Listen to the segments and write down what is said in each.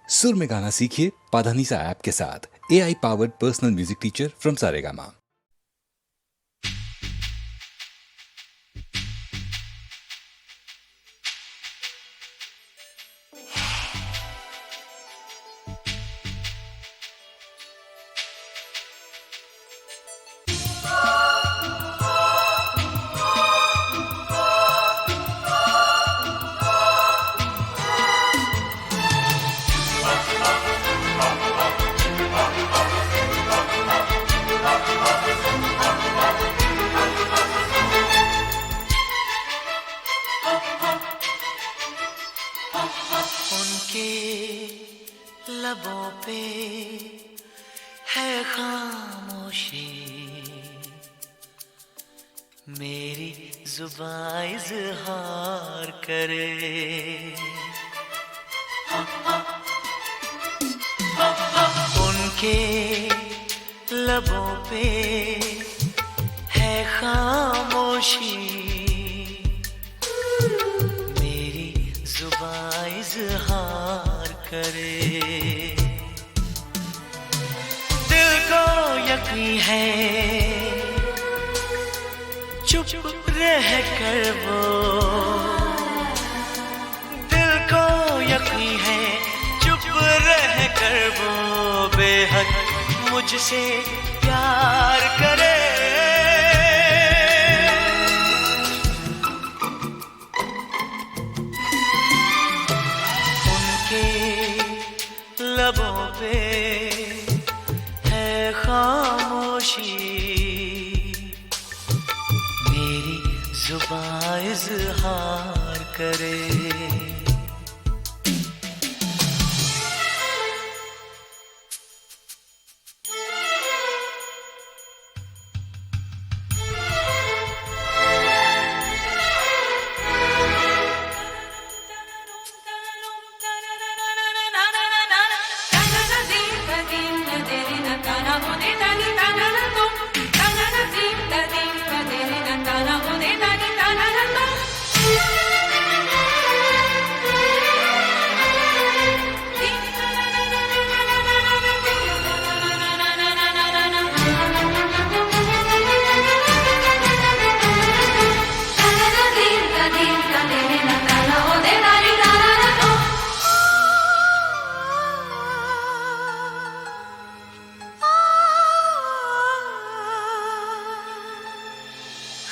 सुर में गाना सीखिए पाधानीसा ऐप के साथ। AI powered personal music teacher from Saregama. उनके लबों पे है खामोशी, मेरी जुबां इज़हार करे। उनके लबों पे है खामोशी, जुबां इज़हार करे। दिल को यकीन है चुप रह कर वो, दिल को यकीन है चुप रह कर वो बेहद मुझसे प्यार करे। लबों पे है खामोशी, मेरी जुबां इज़हार करे।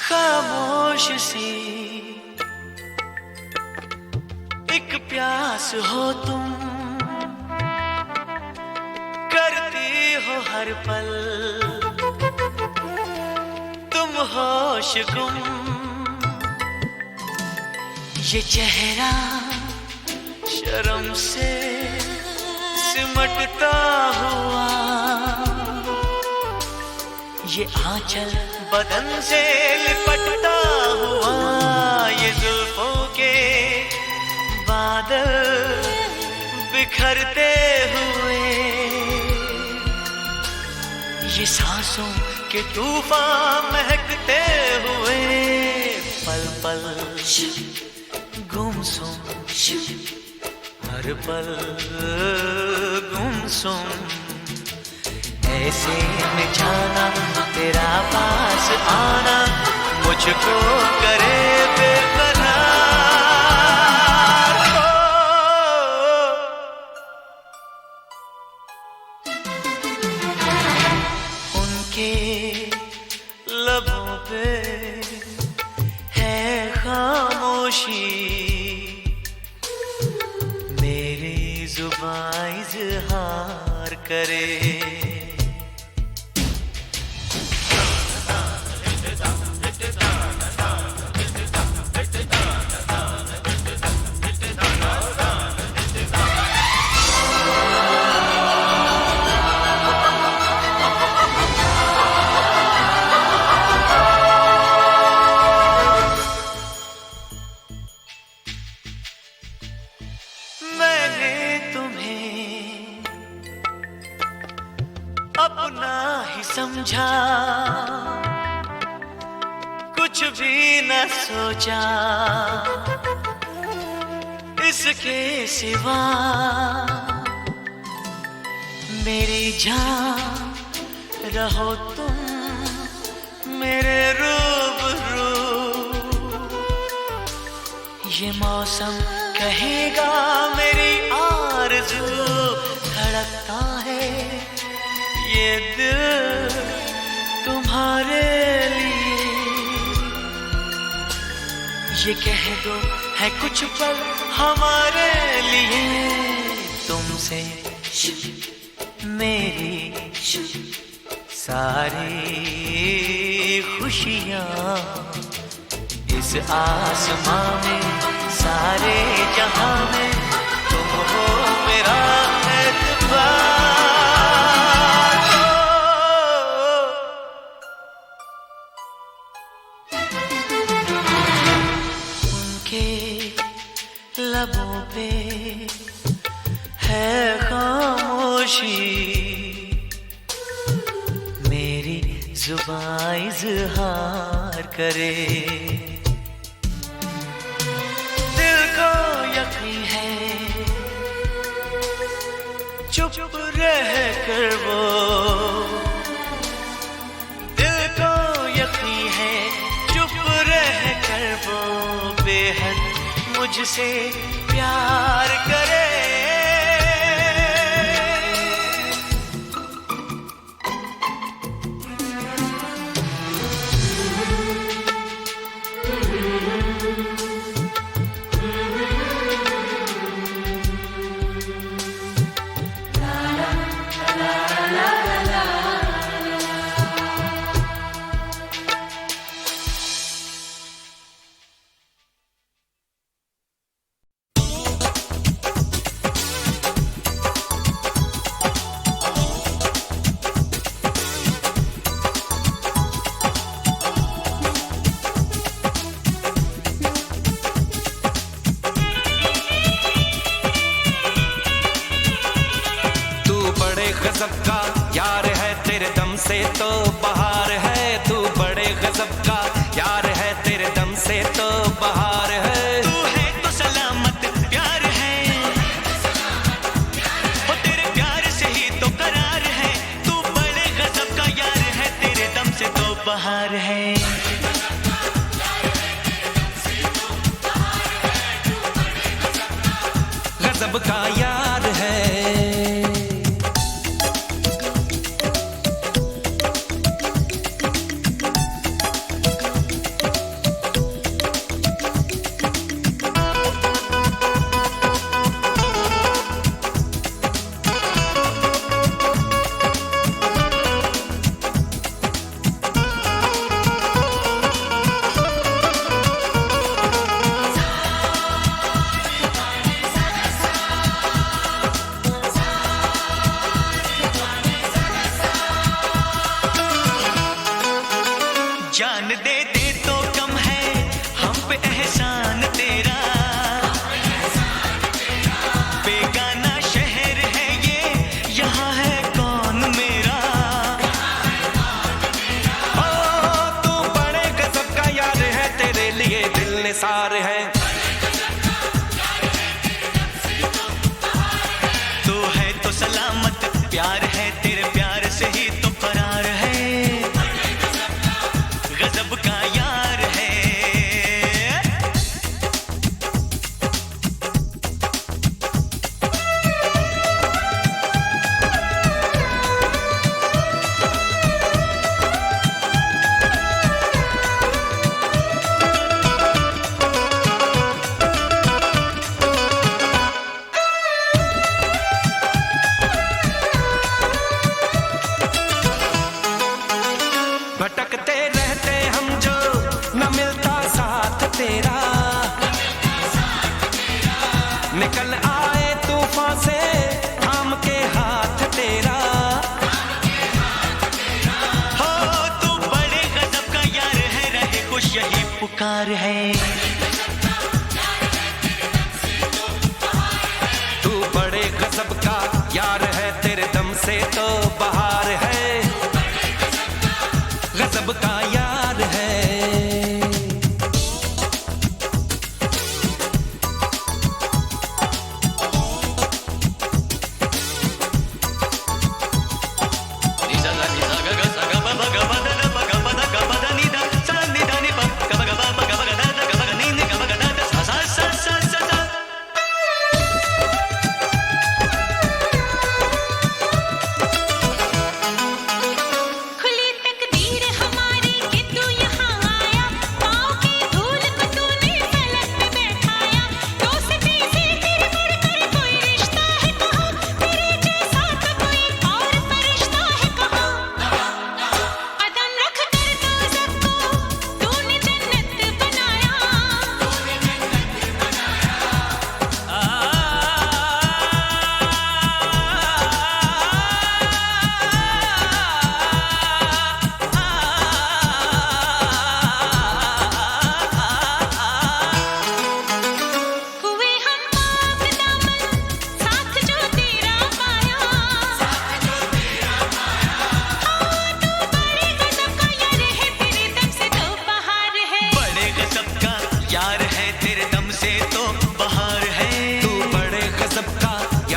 खामोश सी एक प्यास हो तुम, करती हो हर पल तुम होश गुम। ये चेहरा शर्म से सिमटता हुआ, ये आंचल बदन से लिपटता हुआ, ये जुल्फों के बादल बिखरते हुए, ये सांसों के तूफान महकते हुए, पल पल गुमसुम हर पल गुमसुम। ऐसे में जाना तेरा पास आना मुझको करे बेकरार। उनके लबों पे है खामोशी, मेरी जुबां इज़हार करे। अपना ही समझा, कुछ भी न सोचा इसके सिवा। मेरी जान रहो तुम मेरे रूबरू। ये मौसम कहेगा मेरी आरज़ू, धड़कता है ये दिल तुम्हारे लिए। ये कह दो है कुछ पल हमारे लिए, तुमसे मेरी सारी खुशियाँ इस आसमां में, सारे जहां में तुम हो मेरा एतबार। उनके लबों पे है खामोशी, मेरी जुबान इज़हार करे। दिल को यकीन है चुप रह कर वो, दिल को यकीन है चुप रह कर वो बेहद मुझसे प्यार करे। गजब का यार है तेरे दम से तो बहार है, तू बड़े गजब का यार है तेरे दम से तो बहार है। तू है तो सलामत प्यार है, वो तेरे प्यार से ही तो करार है। तू बड़े गजब का यार है तेरे दम से तो बहार है। गजब का यार है। जान दे दे तो कम है हम पे एहसान तेरा, बेगाना शहर है ये यहाँ है कौन मेरा। ओ तू बड़े गजब का यार है तेरे लिए दिल निसार है। तू है तो सलामत प्यार है तेरे प्यार से ही तो करार है। गजब का यार है। भटकते रहते हम जो न मिलता साथ तेरा, निकल आए तूफान से थाम के हाथ तेरा। हो तू बड़े गजब का यार है, रहे खुश यही पुकार है। तू बड़े गजब का यार है तेरे दम से तो बहार है। गजब का यार है।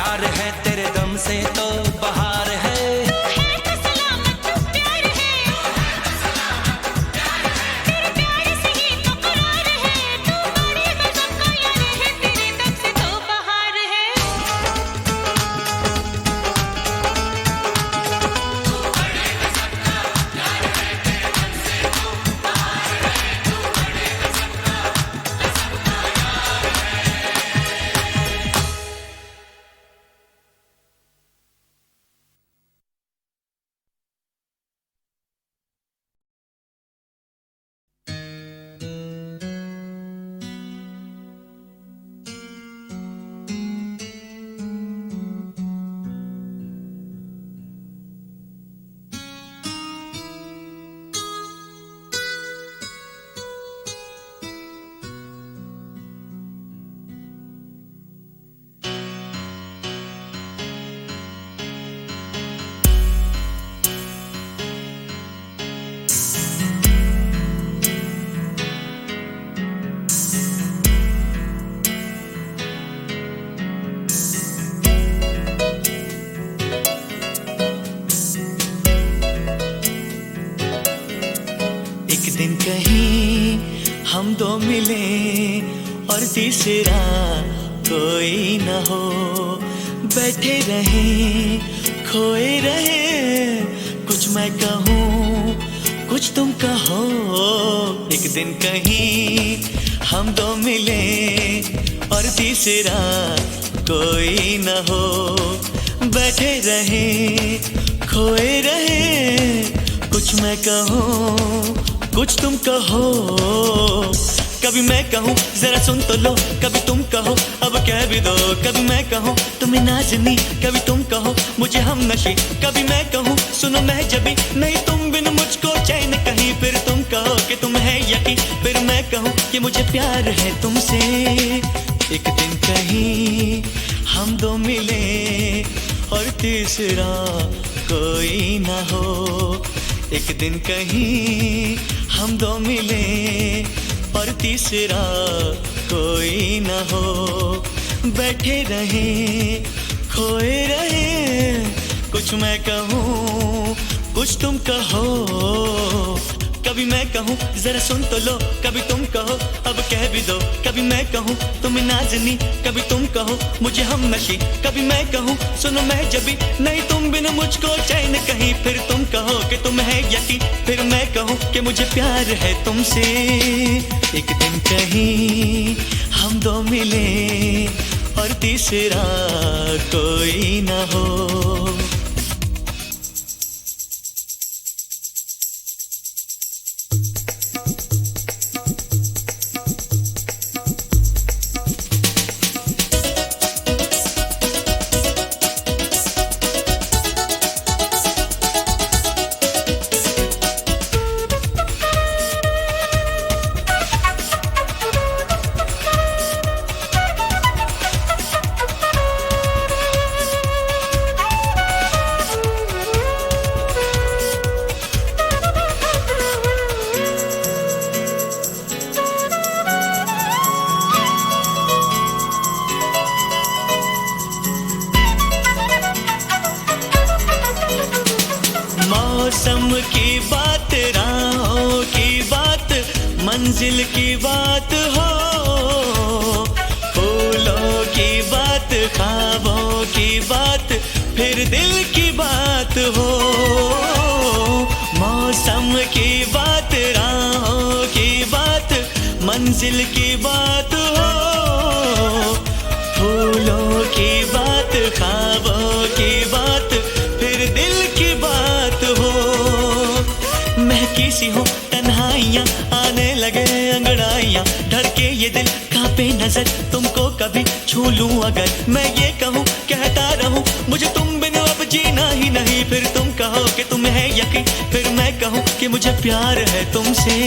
यार है तेरे दम से तो बहार है। दिन कहीं हम दो मिले और तीसरा कोई न हो, बैठे रहे खोए रहे, कुछ मैं कहूँ कुछ तुम कहो। एक दिन कहीं हम दो मिले और तीसरा कोई न हो, बैठे रहे खोए रहे, कुछ मैं कहूँ कुछ तुम कहो। कभी मैं कहूँ जरा सुन तो लो, कभी तुम कहो अब कह भी दो। कभी मैं कहूँ तुम्हें नाज़नी, कभी तुम कहो मुझे हम नशी। कभी मैं कहूँ सुनो मैं जबी, नहीं तुम बिन मुझको चैन कहीं। फिर तुम कहो कि तुम है यकीन, फिर मैं कहूँ कि मुझे प्यार है तुमसे। एक दिन कहीं हम दो मिले और तीसरा कोई ना हो। एक दिन कहीं हम दो मिले और तीसरा कोई न हो, बैठे रहे खोए रहे, कुछ मैं कहूँ कुछ तुम कहो। कभी मैं कहूँ जरा सुन तो लो, कभी तुम कहो अब कह भी दो। कभी मैं कहूँ तुम्हें नाज़नी, कभी तुम कहो मुझे हम नशी। कभी मैं कहूँ सुनो मैं जबी, नहीं तुम बिन मुझको चैन कहीं। फिर तुम कहो कि तुम है यकीन, फिर मैं कहूँ कि मुझे प्यार है तुमसे। एक दिन कहीं हम दो मिले और तीसरा कोई ना हो। मौसम की बात, राहों की बात, मंजिल की बात हो, फूलों की बात, ख्वाबों की बात, फिर दिल की बात हो। मौसम की बात, राहों की बात, मंजिल की बात हो, फूलों की बात, ख्वाबों की बात, फिर दिल की बात हो। महकी सी हो तन्हाइयाँ, आने लगे अंगड़ाइयाँ, धड़के ये दिल कांपे नजर, तुमको कभी छू लूं अगर। मैं ये कहूँ कहता रहूं मुझे तुम बिन अब जीना ही नहीं। फिर तुम कहो कि तुम है यकीन, फिर मैं कहूँ कि मुझे प्यार है तुमसे।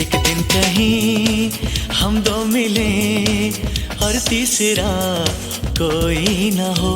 एक दिन कहीं हम दो मिले और तीसरा कोई ना हो।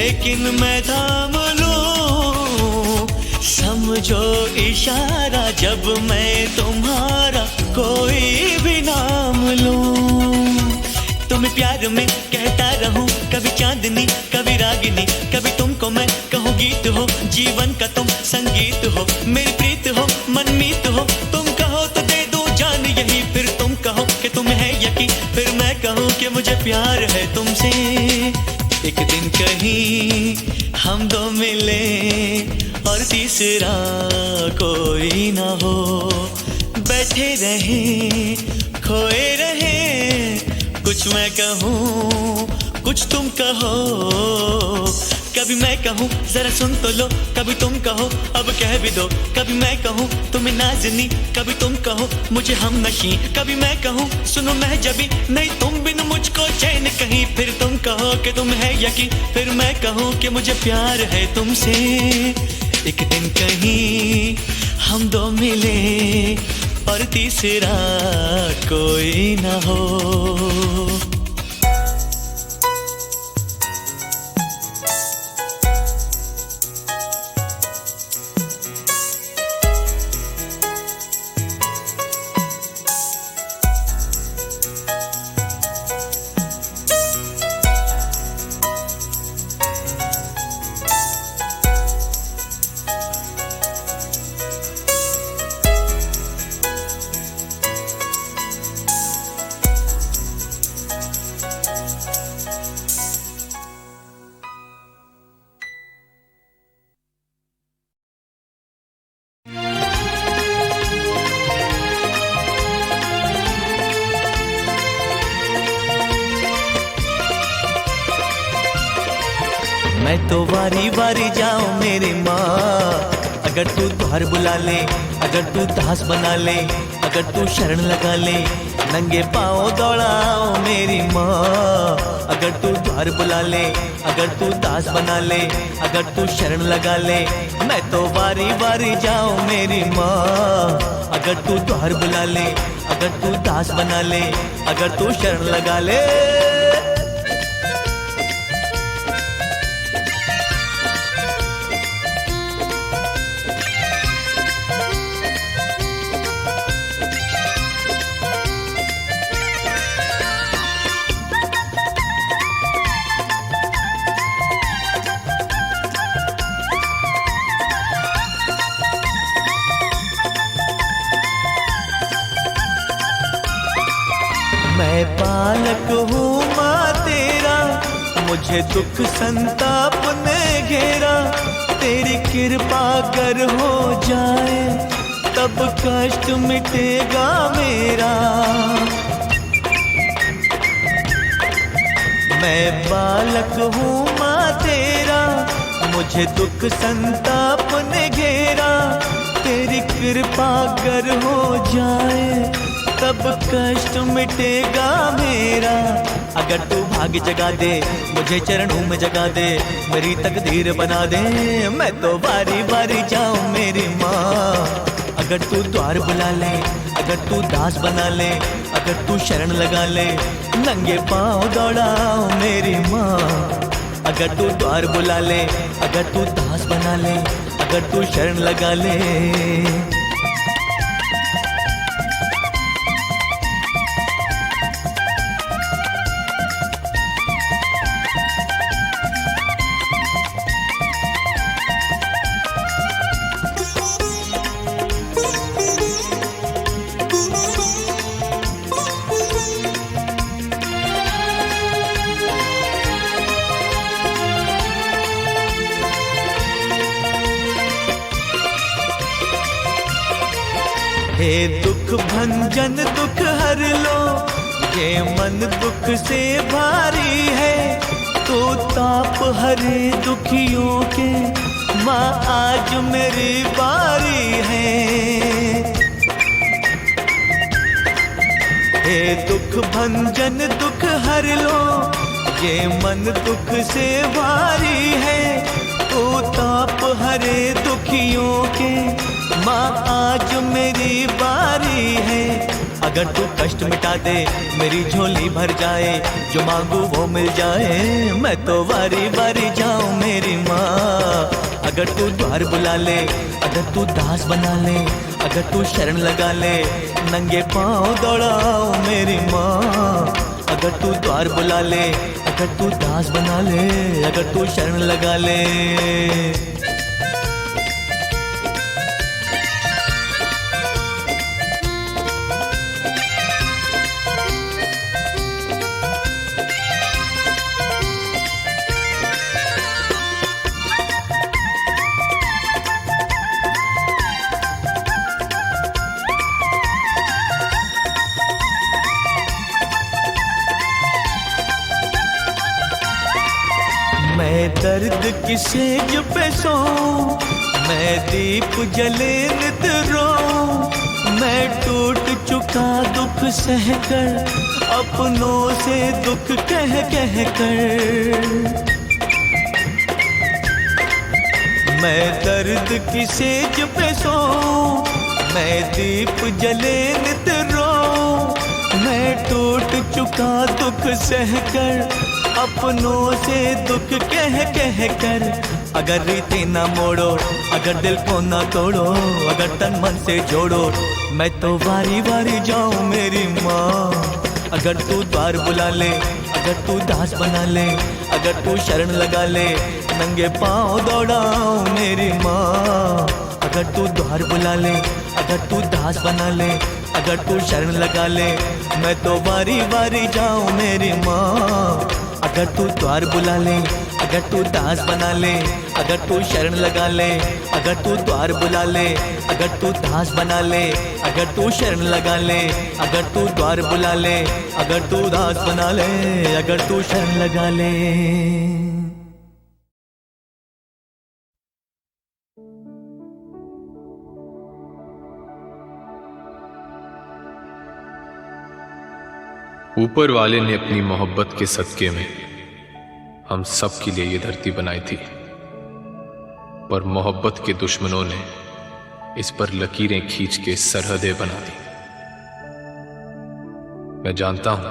लेकिन मैं थाम लूं, समझो इशारा जब मैं तुम्हारा कोई भी नाम लूं। तुम्हें प्यार में कहता रहूं, कभी चांदनी कभी रागिनी, कभी तुमको मैं कहूँ गीत हो, जीवन का तुम संगीत हो, मेरी प्रीत हो मनमीत हो। तुम कहो तो दे दूं जान यही, फिर तुम कहो कि तुम्हें है यकीन, फिर मैं कहूँ कि मुझे प्यार है तुमसे। एक दिन कहीं हम दो मिले और तीसरा कोई ना हो, बैठे रहे खोए रहे, कुछ मैं कहूँ कुछ तुम कहो। कभी मैं कहूँ जरा सुन तो लो, कभी तुम कहो अब कह भी दो, कभी मैं कहूँ तुम्हें नाज़नी, कभी तुम कहो मुझे हमनशी, कभी मैं कहूँ सुनो मैं जबी, नहीं तुम बिन मुझको चैन कहीं, फिर तुम कहो कि तुम है यकीन, फिर मैं कहूँ कि मुझे प्यार है तुमसे। एक दिन कहीं हम दो मिले और तीसरा कोई ना हो। मैं तो वारी वारी जाऊं मेरी माँ, अगर तू द्वार बुला ले, अगर तू दास बना ले, अगर तू शरण लगा ले, नंगे पाँव दौड़ाओ मेरी माँ। अगर तू द्वार बुला ले, अगर तू दास बना ले, अगर तू शरण लगा ले, मैं तो वारी वारी जाऊं मेरी माँ। अगर तू द्वार बुला ले, अगर तू दास बना ले, अगर तू शरण लगा ले। मैं बालक हूँ माँ तेरा, मुझे दुख संताप ने घेरा, तेरी कृपा कर हो जाए तब कष्ट मिटेगा मेरा। मैं बालक हूँ माँ तेरा, मुझे दुख संताप ने घेरा, तेरी कृपा कर हो जाए तब कष्ट मिटेगा मेरा। अगर तू भाग्य जगा दे, मुझे चरणों में जगा दे, मेरी तकदीर बना दे, मैं तो बारी बारी जाऊं मेरी माँ। अगर तू द्वार बुला ले, अगर तू दास बना ले, अगर तू शरण लगा ले, नंगे पाँव दौड़ाओ मेरी माँ। अगर तू द्वार बुला ले, अगर तू दास बना ले, अगर तू शरण लगा ले। हे दुख भंजन दुख हर लो, ये मन दुख से भारी है, तो ताप हरे दुखियों के, माँ आज मेरी बारी है। हे दुख भंजन दुख हर लो, ये मन दुख से भारी है, तो ताप हरे दुखियों के, माँ आज मेरी बारी है। अगर तू कष्ट मिटा दे मेरी झोली भर जाए, जो मांगू वो मिल जाए, मैं तो वारी वारी जाऊं मेरी माँ। अगर तू द्वार बुला ले, अगर तू दास बना ले, अगर तू शरण लगा ले, नंगे पाँव दौड़ाओ मेरी माँ। अगर तू द्वार बुला ले, अगर तू दास बना ले, अगर तू शरण लगा ले। मैं दर्द की सेज पे सोऊं, मैं दीप जले नित रोऊं, मैं टूट चुका दुख सहकर, अपनों से दुख कह कह कर। मैं दर्द की सेज पे सोऊं, मैं दीप जले नित रोऊं, मैं टूट चुका दुख सहकर, अपनों से दुख कह कह कर। अगर रीति ना मोड़ो, अगर दिल को ना तोड़ो, अगर तन मन से जोड़ो, मैं तो वारी वारी जाऊं मेरी माँ। अगर तू द्वार बुला ले, अगर तू दास बना ले, अगर तू शरण लगा ले, नंगे पाँव दौड़ाऊं मेरी माँ। अगर तू द्वार बुला ले, अगर तू दास बना ले, अगर तू शरण लगा ले, मैं तो वारी वारी जाऊं मेरी माँ। अगर तू द्वार बुला ले, अगर तू दास बना ले, अगर तू शरण लगा ले, अगर तू द्वार बुला ले, अगर तू दास बना ले, अगर तू शरण लगा ले, अगर तू द्वार बुला ले, अगर तू दास बना ले, अगर तू शरण लगा ले। ऊपर वाले ने अपनी मोहब्बत के सदके में हम सब के लिए ये धरती बनाई थी, पर मोहब्बत के दुश्मनों ने इस पर लकीरें खींच के सरहदें बना दी। मैं जानता हूं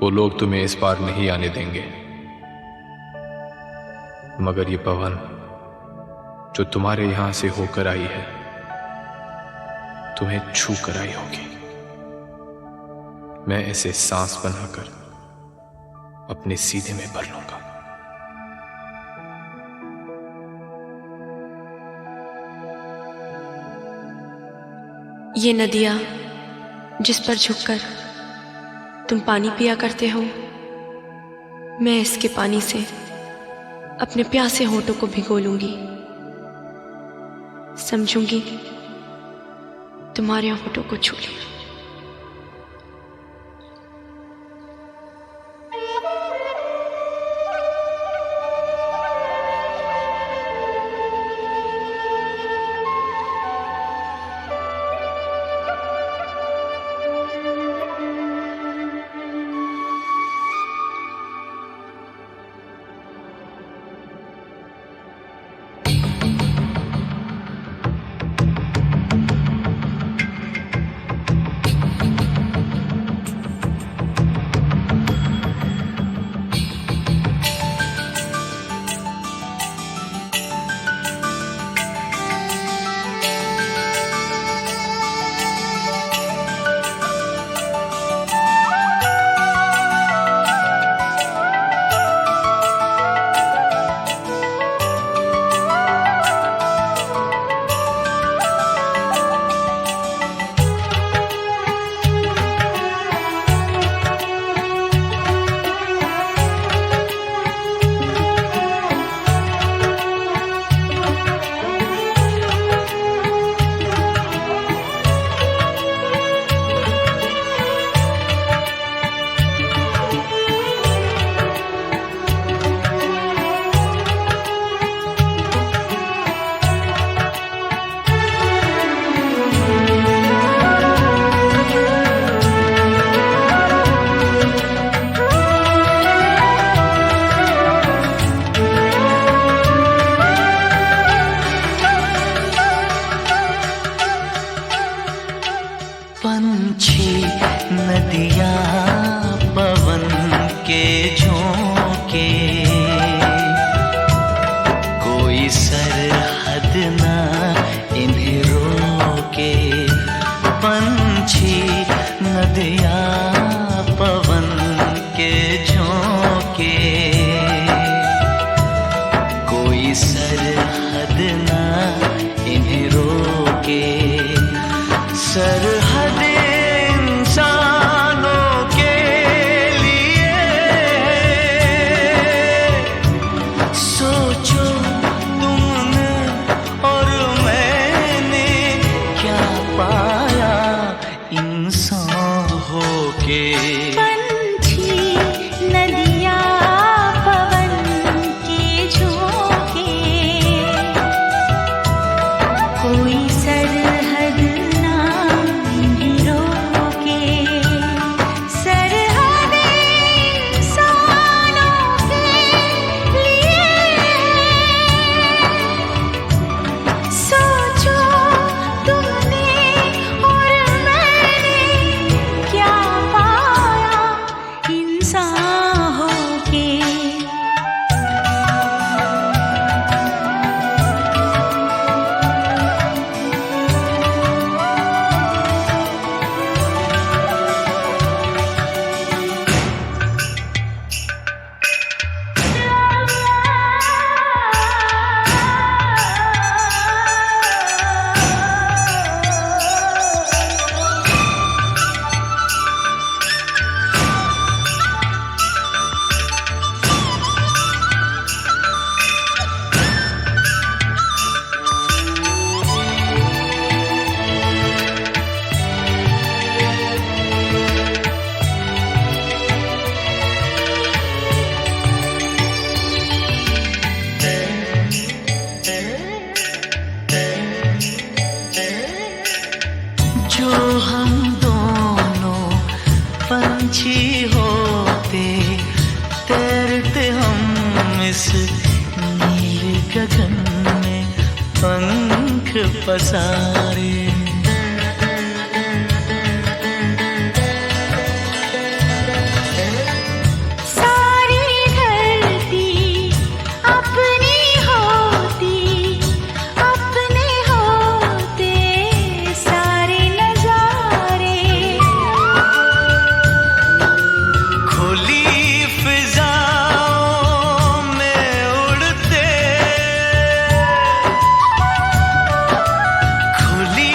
वो लोग तुम्हें इस पार नहीं आने देंगे, मगर ये पवन जो तुम्हारे यहां से होकर आई है, तुम्हें छू कर आई होगी। मैं इसे सांस बनाकर अपने सीधे में भर लूंगा। ये नदियां जिस पर झुककर तुम पानी पिया करते हो, मैं इसके पानी से अपने प्यासे होठों को भिगो लूंगी। समझूंगी तुम्हारे होठों को छू लिया। नदियाँ पवन के झोंके, कोई सरहद ना इन्हें रोके। पंछी नदियाँ पवन के झोंके, कोई सरहद ना इन्हें रोके। सरहद इंसानों के लिए, सोचो तुमने और मैंने क्या पाया इंसान होके। पंछी नदियाँ पवन के झोंके, कोई सरहद ना इन्हें रोके। सरहद इंसानों के लिए, सोचो तुमने और मैंने क्या पाया इंसान होके। जो हम दोनों पंछी होते, तैरते हम इस नीले गगन में पंख पसारे। सारी धरती अपनी होती, अपने होते सारे नजारे। खुली फिजाओं में उड़ते, खुली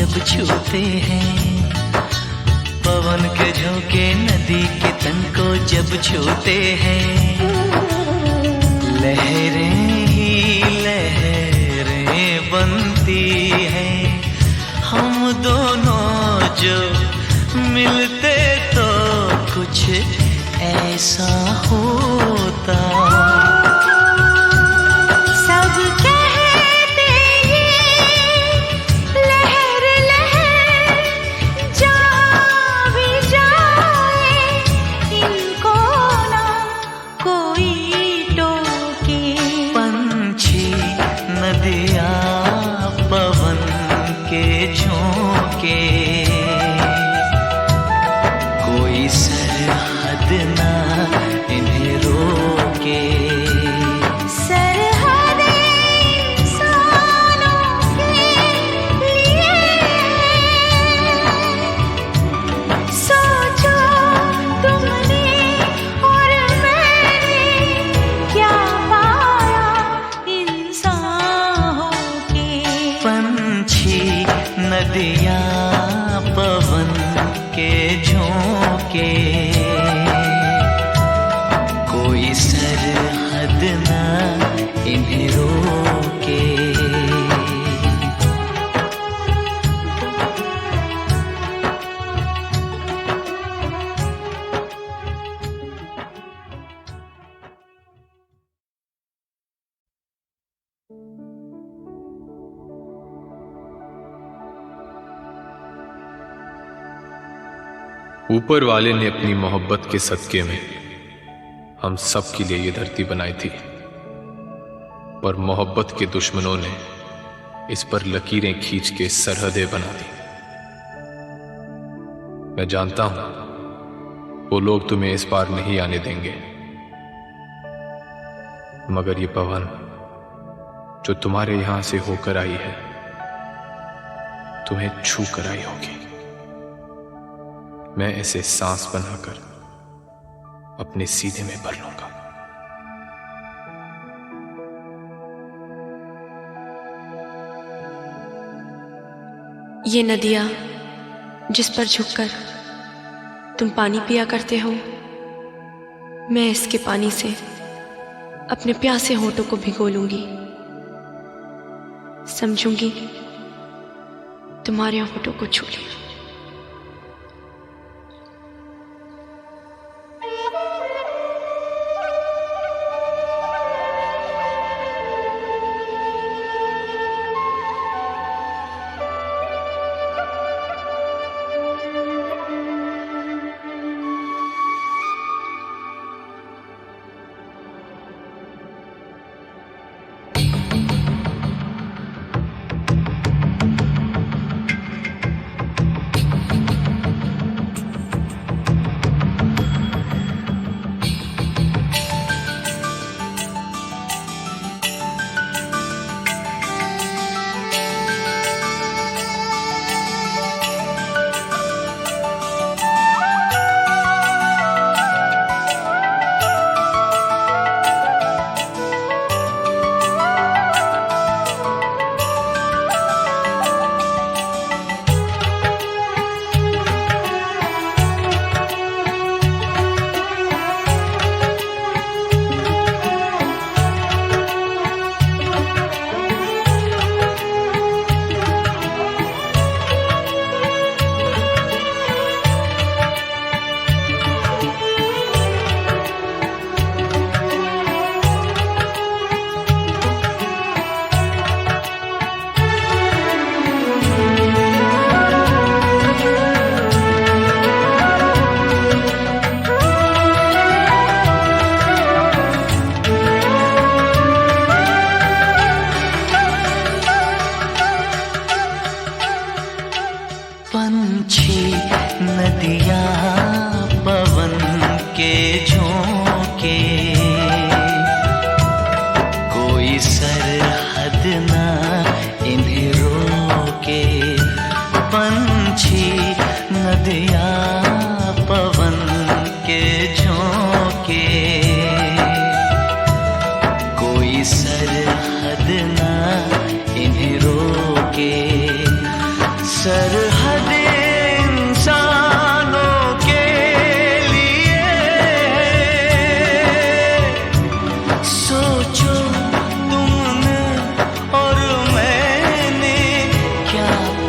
जब छूते हैं, पवन के झोंके नदी के तन को जब छूते हैं, लहरें ही लहरें बनती हैं। हम दोनों जो मिलते तो कुछ ऐसा होता। सब कहते ये लहर लहर जहाँ भी जाए, इनको ना कोई टोके। पंछी नदियाँ पवन के झोंके, कोई सरहद ना इन्हें रोके। सरहदें इंसानों के लिए सोचो तुमने और मैंने क्या पाया इंसान होके। पंछी नदियाँ पवन के झोंके, कोई सरहद ना इन्हें रोके। ऊपर वाले ने अपनी मोहब्बत के सदके में हम सब के लिए ये धरती बनाई थी, पर मोहब्बत के दुश्मनों ने इस पर लकीरें खींच के सरहदें बना दी। मैं जानता हूं वो लोग तुम्हें इस पार नहीं आने देंगे, मगर ये पवन जो तुम्हारे यहां से होकर आई है, तुम्हें छू कर आई होगी। मैं इसे सांस बनाकर अपने सीने में भर लूंगा। ये नदियाँ जिस पर झुककर तुम पानी पिया करते हो, मैं इसके पानी से अपने प्यासे होठों को भिगो लूंगी। समझूंगी तुम्हारे होठों को छू लिया।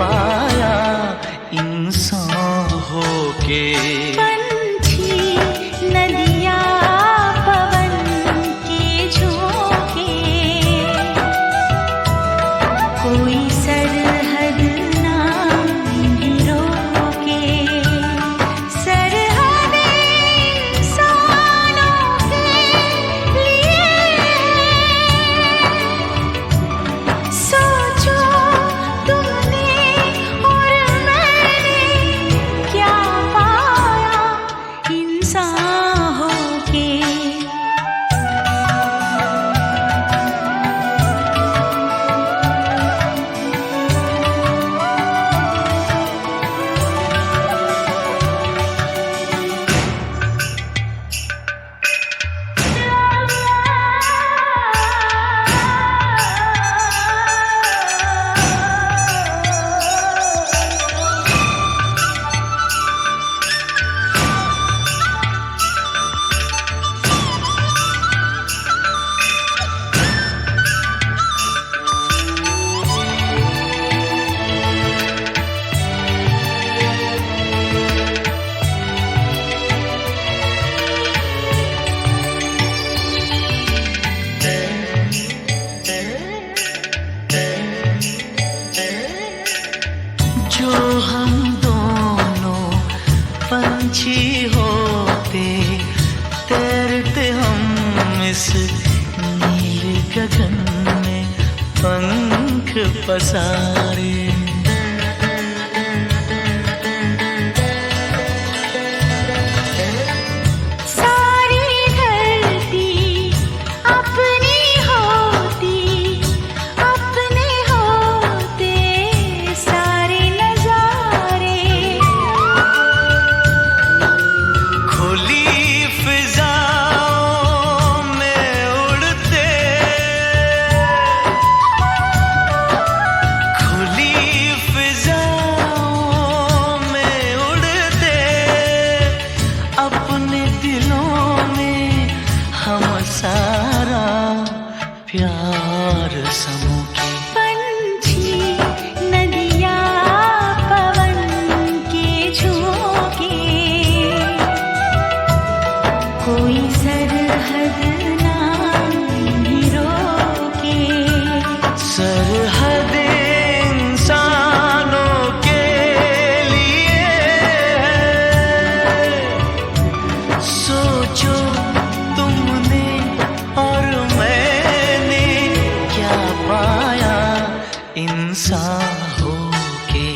पाया इंसान होके। पंछी नदिया पवन के झोंके, कोई सरहद ना रोके। सरहद इंसानों के लिए, सोचो तुमने और मैंने क्या पाया इंसान होके। जो हम दोनों पंछी होते, तैरते हम इस नीले गगन में पंख पसारे। सारी धरती अपनी होती, अपने होते सारे नजारे। खुली फिजाओं में उड़ते, खुली फिजाओं में उड़ते, अपने दिलों में हम सारा प्यार समूके। पंछी नदिया पवन के झोंके, कोई सरहद ना रोके। सरहद इंसानों के लिए है, सोचो तुमने और मैंने क्या पाया इंसान होके।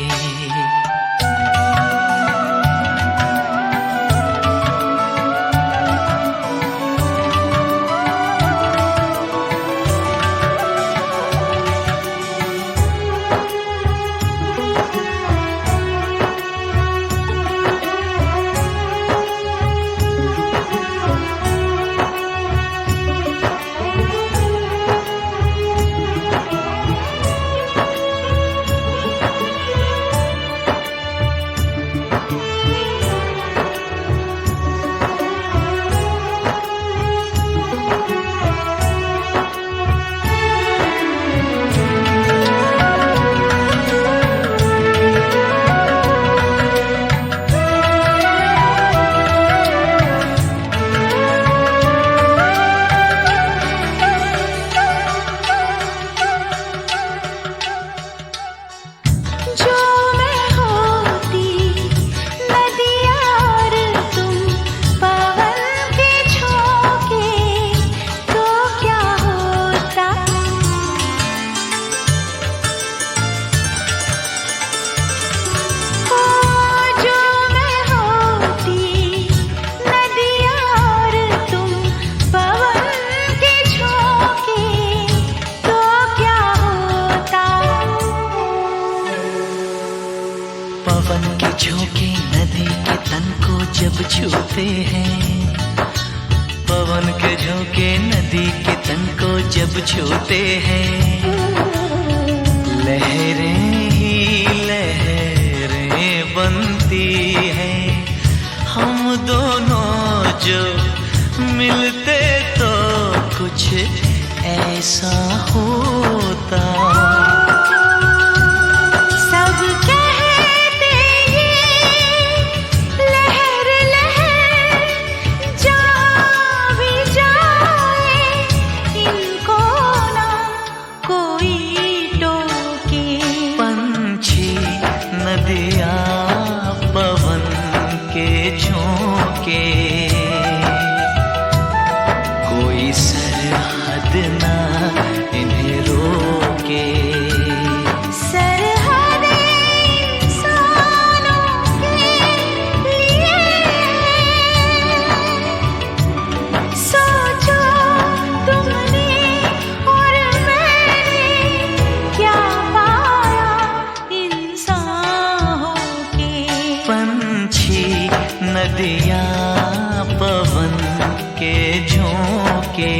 जो मैं होती नदिया और तुम पवन के झोंके, तो क्या होता। ओ जो मैं होती नदिया और तुम पवन के झोंके, तो क्या होता। पवन के झोंके नदी के तन को जब छूते हैं, पवन के झोंके नदी के तन को जब छूते हैं, लहरें ही लहरें बनती हैं। हम दोनों जो मिलते तो कुछ ऐसा होता। सब नदियाँ पवन के झोंके, कोई सरहद ना इन्हें रोके। नदियाँ पवन के झोंके,